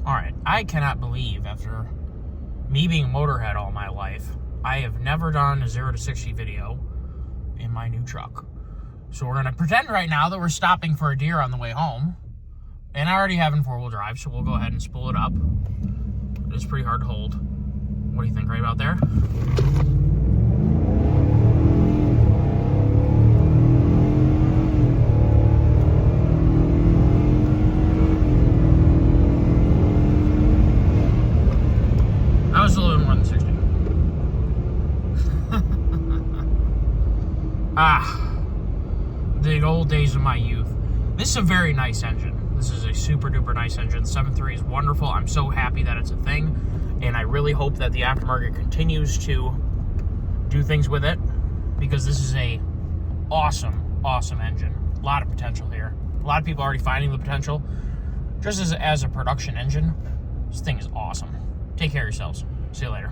All right, I cannot believe after me being a motorhead all my life, I have never done a 0 to 60 video in my new truck. So we're gonna pretend right now that we're stopping for a deer on the way home. And I already have in 4-wheel drive, so we'll go ahead and spool it up. It's pretty hard to hold. What do you think, right about there? That was a little bit more than 60. The old days of my youth. This is a very nice engine. This is a super duper nice engine. 7.3 is wonderful. I'm so happy that it's a thing, and I really hope that the aftermarket continues to do things with it, because this is a awesome engine. A lot of potential here. A lot of people are already finding the potential. Just as a production engine, this thing is awesome. Take care of yourselves. See you later.